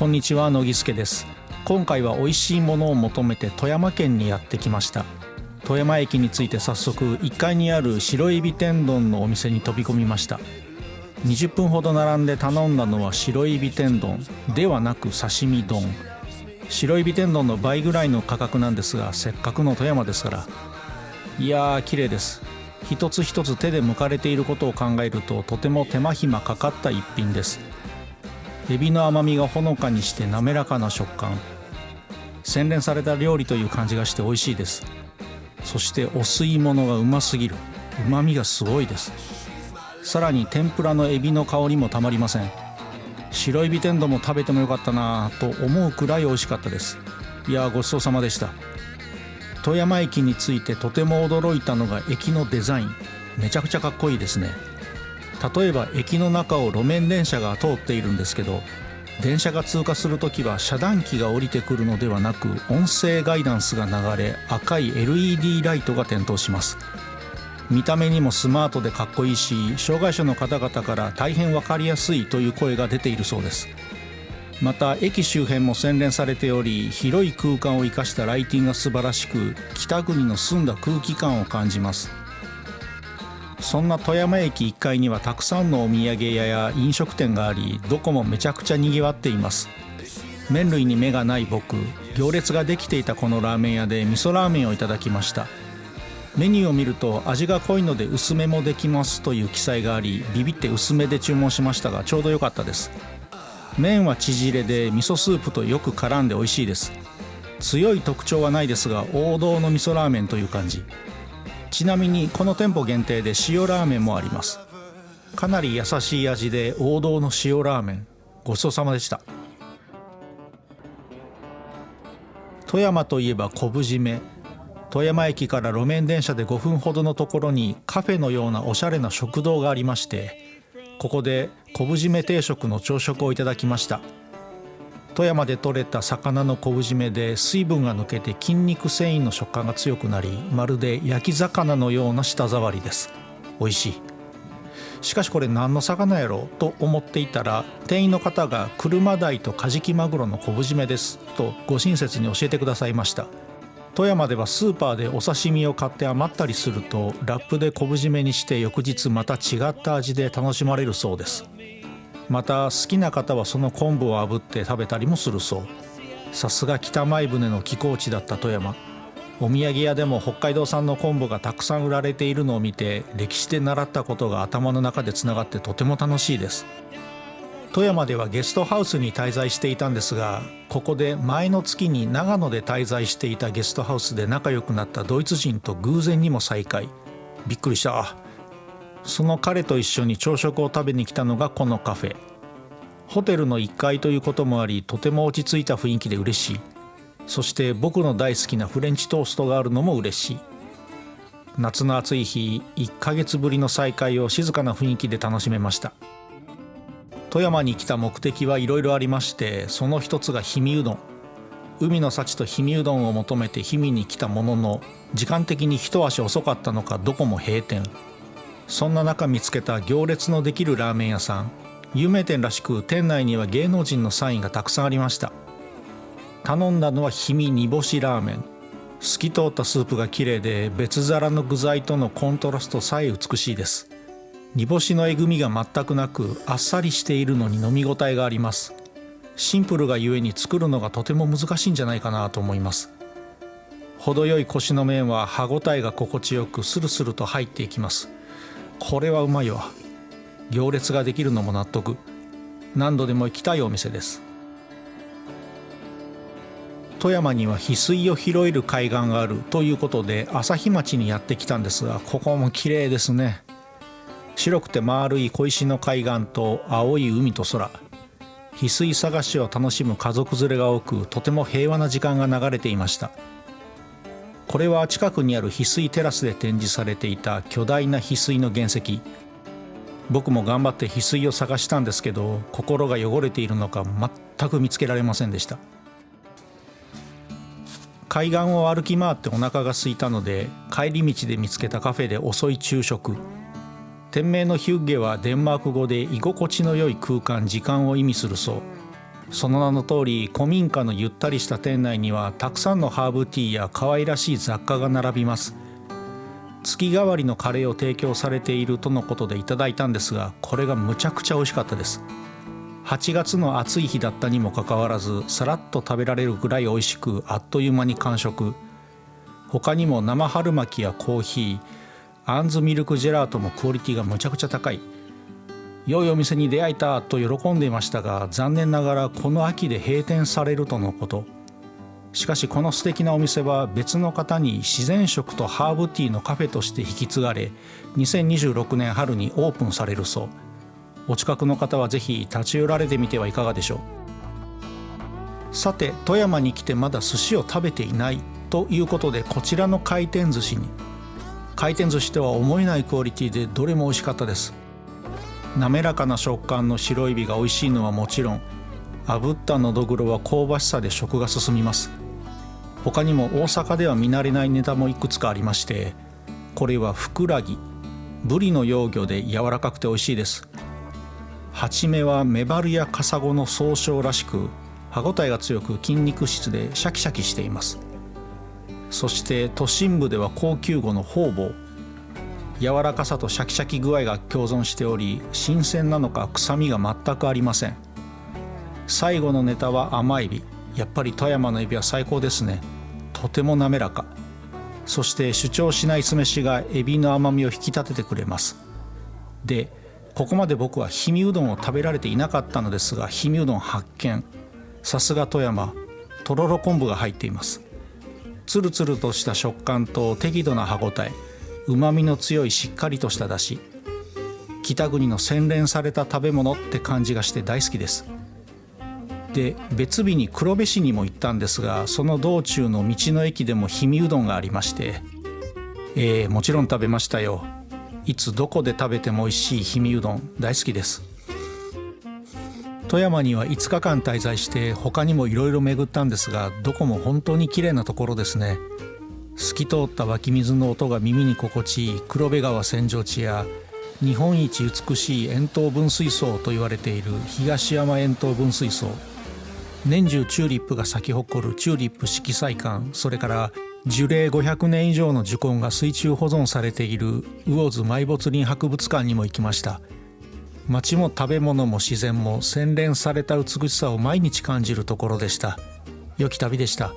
こんにちは、野木助です。今回は美味しいものを求めて富山県にやってきました。富山駅に着いて早速1階にある白エビ天丼のお店に飛び込みました。20分ほど並んで頼んだのは白エビ天丼ではなく刺身丼。白エビ天丼の倍ぐらいの価格なんですが、せっかくの富山ですから。いやー綺麗です。一つ一つ手で剥かれていることを考えると、とても手間暇かかった一品です。エビの甘みがほのかにして滑らかな食感、洗練された料理という感じがして美味しいです。そしてお吸い物がうますぎる。うまみがすごいです。さらに天ぷらのエビの香りもたまりません。白エビ天丼も食べてもよかったなぁと思うくらい美味しかったです。いやー、ごちそうさまでした。富山駅に着いてとても驚いたのが駅のデザイン。めちゃくちゃかっこいいですね。例えば駅の中を路面電車が通っているんですけど、電車が通過するときは遮断機が降りてくるのではなく、音声ガイダンスが流れ、赤い LED ライトが点灯します。見た目にもスマートでかっこいいし、障害者の方々から大変わかりやすいという声が出ているそうです。また駅周辺も洗練されており、広い空間を生かしたライティングが素晴らしく、北国の澄んだ空気感を感じます。そんな富山駅1階にはたくさんのお土産屋や飲食店があり、どこもめちゃくちゃにぎわっています。麺類に目がない僕、行列ができていたこのラーメン屋で味噌ラーメンをいただきました。メニューを見ると、味が濃いので薄めもできますという記載があり、ビビって薄めで注文しましたが、ちょうど良かったです。麺は縮れで味噌スープとよく絡んで美味しいです。強い特徴はないですが、王道の味噌ラーメンという感じ。ちなみにこの店舗限定で塩ラーメンもあります。かなり優しい味で王道の塩ラーメン、ごちそうさまでした。富山といえば昆布締め。富山駅から路面電車で5分ほどのところにカフェのようなおしゃれな食堂がありまして、ここで昆布締め定食の朝食をいただきました。富山で採れた魚の昆布締めで水分が抜けて筋肉繊維の食感が強くなり、まるで焼き魚のような舌触りです。美味しい。しかしこれ何の魚やろうと思っていたら、店員の方が車鯛とカジキマグロの昆布締めですとご親切に教えてくださいました。富山ではスーパーでお刺身を買って余ったりすると、ラップで昆布締めにして翌日また違った味で楽しまれるそうです。また好きな方はその昆布を炙って食べたりもするそう。さすが北前船の寄港地だった富山。お土産屋でも北海道産の昆布がたくさん売られているのを見て、歴史で習ったことが頭の中でつながってとても楽しいです。富山ではゲストハウスに滞在していたんですが、ここで前の月に長野で滞在していたゲストハウスで仲良くなったドイツ人と偶然にも再会。びっくりした。その彼と一緒に朝食を食べに来たのがこのカフェ。ホテルの1階ということもあり、とても落ち着いた雰囲気で嬉しい。そして僕の大好きなフレンチトーストがあるのも嬉しい。夏の暑い日、1ヶ月ぶりの再会を静かな雰囲気で楽しめました。富山に来た目的はいろいろありまして、その一つが氷見うどん。海の幸と氷見うどんを求めて氷見に来たものの、時間的に一足遅かったのかどこも閉店。そんな中見つけた行列のできるラーメン屋さん。有名店らしく、店内には芸能人のサインがたくさんありました。頼んだのは氷見煮干しラーメン。透き通ったスープがきれいで、別皿の具材とのコントラストさえ美しいです。煮干しのえぐみが全くなく、あっさりしているのに飲み応えがあります。シンプルがゆえに作るのがとても難しいんじゃないかなと思います。程よいコシの麺は歯ごたえが心地よく、スルスルと入っていきます。これはうまいわ。行列ができるのも納得。何度でも行きたいお店です。富山には翡翠を拾える海岸があるということで、朝日町にやってきたんですが、ここも綺麗ですね。白くて丸い小石の海岸と青い海と空。翡翠探しを楽しむ家族連れが多く、とても平和な時間が流れていました。これは近くにある翡翠テラスで展示されていた巨大な翡翠の原石。僕も頑張って翡翠を探したんですけど、心が汚れているのか全く見つけられませんでした。海岸を歩き回ってお腹が空いたので、帰り道で見つけたカフェで遅い昼食。店名のヒュッゲはデンマーク語で居心地の良い空間、時間を意味するそう。その名の通り、古民家のゆったりした店内にはたくさんのハーブティーや可愛らしい雑貨が並びます。月替わりのカレーを提供されているとのことでいただいたんですが、これがむちゃくちゃ美味しかったです。8月の暑い日だったにもかかわらず、さらっと食べられるぐらい美味しく、あっという間に完食。他にも生春巻きやコーヒー、あんずミルクジェラートもクオリティがむちゃくちゃ高い。良いお店に出会えたと喜んでいましたが、残念ながらこの秋で閉店されるとのこと。しかしこの素敵なお店は別の方に自然食とハーブティーのカフェとして引き継がれ、2026年春にオープンされるそう。お近くの方はぜひ立ち寄られてみてはいかがでしょう。さて、富山に来てまだ寿司を食べていないということで、こちらの回転寿司に。回転寿司とは思えないクオリティでどれも美味しかったです。滑らかな食感の白エビが美味しいのはもちろん、炙ったのどぐろは香ばしさで食が進みます。他にも大阪では見慣れないネタもいくつかありまして、これはふくらぎ、ブリの幼魚で柔らかくて美味しいです。はちめはメバルやカサゴの総称らしく、歯ごたえが強く筋肉質でシャキシャキしています。そして都心部では高級魚のホウボウ、柔らかさとシャキシャキ具合が共存しており、新鮮なのか臭みが全くありません。最後のネタは甘エビ。やっぱり富山のエビは最高ですね。とても滑らか。そして主張しない酢飯がエビの甘みを引き立ててくれます。で、ここまで僕は氷見うどんを食べられていなかったのですが、氷見うどん発見。さすが富山。とろろ昆布が入っています。つるつるとした食感と適度な歯ごたえ、うまみの強いしっかりとした出汁。北国の洗練された食べ物って感じがして大好きです。で、別日に黒部市にも行ったんですが、その道中の道の駅でも氷見うどんがありまして、もちろん食べましたよ。いつどこで食べても美味しい氷見うどん大好きです。富山には5日間滞在して他にもいろいろ巡ったんですが、どこも本当に綺麗なところですね。透き通った湧き水の音が耳に心地いい黒部川扇状地や、日本一美しい円筒分水槽と言われている東山円筒分水槽、年中チューリップが咲き誇るチューリップ色彩館、それから樹齢500年以上の樹根が水中保存されている魚津埋没林博物館にも行きました。街も食べ物も自然も洗練された美しさを毎日感じるところでした。良き旅でした。